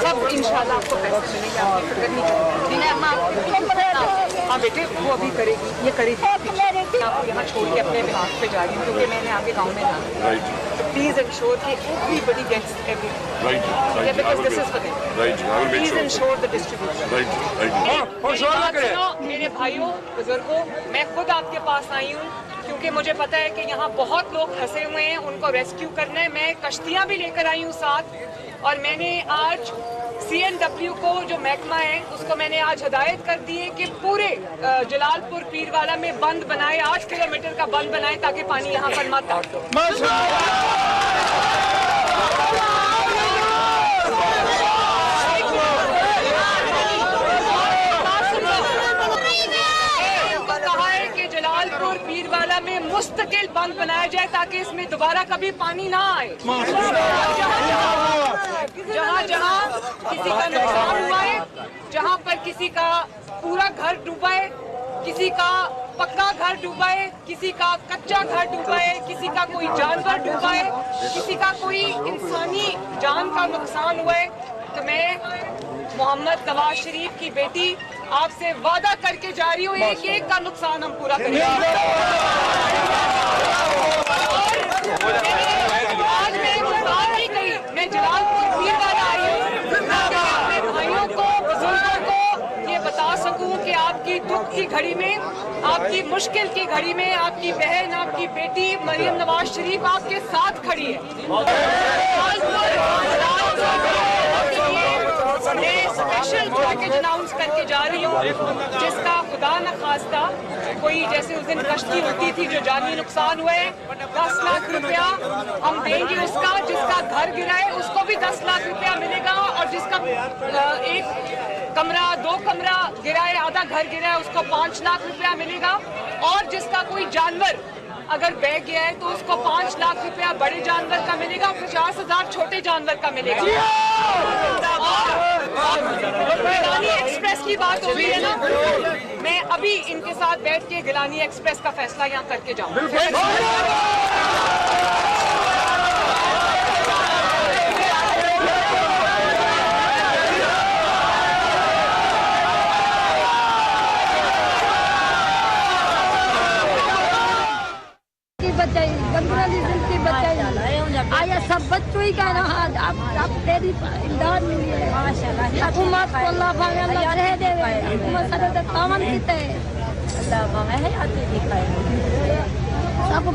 सब इंशाल्लाह आपको पैसे मिलेंगे, आपकी फिक्र नहीं करनी। हाँ बेटे, वो अभी करेगी, ये करेगी। आपको यहाँ छोड़ के अपने बिहार पे जा रही हूँ क्योंकि मैंने आगे गाँव में जाना। तो प्लीज इंश्योर कि everybody gets everything, because this is for them. Please ensure the distribution. मेरे भाइयों बुजुर्गों, मैं खुद आपके पास आई हूँ क्योंकि मुझे पता है कि यहाँ बहुत लोग फंसे हुए हैं, उनको रेस्क्यू करना है। मैं कश्तियाँ भी लेकर आई हूँ साथ, और मैंने आज CNW को जो महकमा है उसको मैंने आज हिदायत कर दी है कि पूरे जलालपुर पीरवाला में बंद बनाए, 8 किलोमीटर का बंद बनाए ताकि पानी यहाँ पर मत आए। जलालपुर पीरवाला में मुस्तकिल बंद बनाया जाए ताकि इसमें दोबारा कभी पानी ना आए। जहाँ जहाँ किसी का नुकसान हुआ है, जहाँ पर किसी का पूरा घर डूबा है, किसी का पक्का घर डूबा है, किसी का कच्चा घर डूबा है, किसी का कोई जानवर डूबा है, किसी का कोई इंसानी जान का नुकसान हुआ है, तो मैं मोहम्मद नवाज शरीफ की बेटी आपसे वादा करके जा रही हूँ, एक एक का नुकसान हम पूरा करेंगे। आज मैं कुछ बात नहीं कही, मैं जलालपुर पीरवाला आई हूँ अपने भाइयों को, बुजुर्गों को ये बता सकूं कि आपकी दुख की घड़ी में, आपकी मुश्किल की घड़ी में आपकी बहन, आपकी बेटी मरियम नवाज शरीफ आपके साथ खड़ी है। स्पेशल पैकेज अनाउंस करके जा रही हूँ जिसका खुदा न खास्ता कोई, जैसे उस दिन कश्ती होती थी जो जानी नुकसान हुए, 10 लाख रुपया हम देंगे उसका, जिसका घर गिरा है उसको भी 10 लाख रुपया मिलेगा, और जिसका एक कमरा 2 कमरा गिरा है, आधा घर गिरा है, उसको 5 लाख रुपया मिलेगा, और जिसका कोई जानवर अगर बह गया है तो उसको 5 लाख रुपया बड़े जानवर का मिलेगा, 50,000 छोटे जानवर का मिलेगा। गिलानी एक्सप्रेस की बात हो रही है ना, मैं अभी इनके साथ बैठ के गिलानी एक्सप्रेस का फैसला यहाँ करके जाऊँ। आया सब बच्चों ही का रहा, अब तेरी इमदाद मिली है हुकूमत को, अल्लाह भावे अल्लाह रह देवे, हुकूमत सरे तावन कीते अल्लाह भावे है आती दिखाए।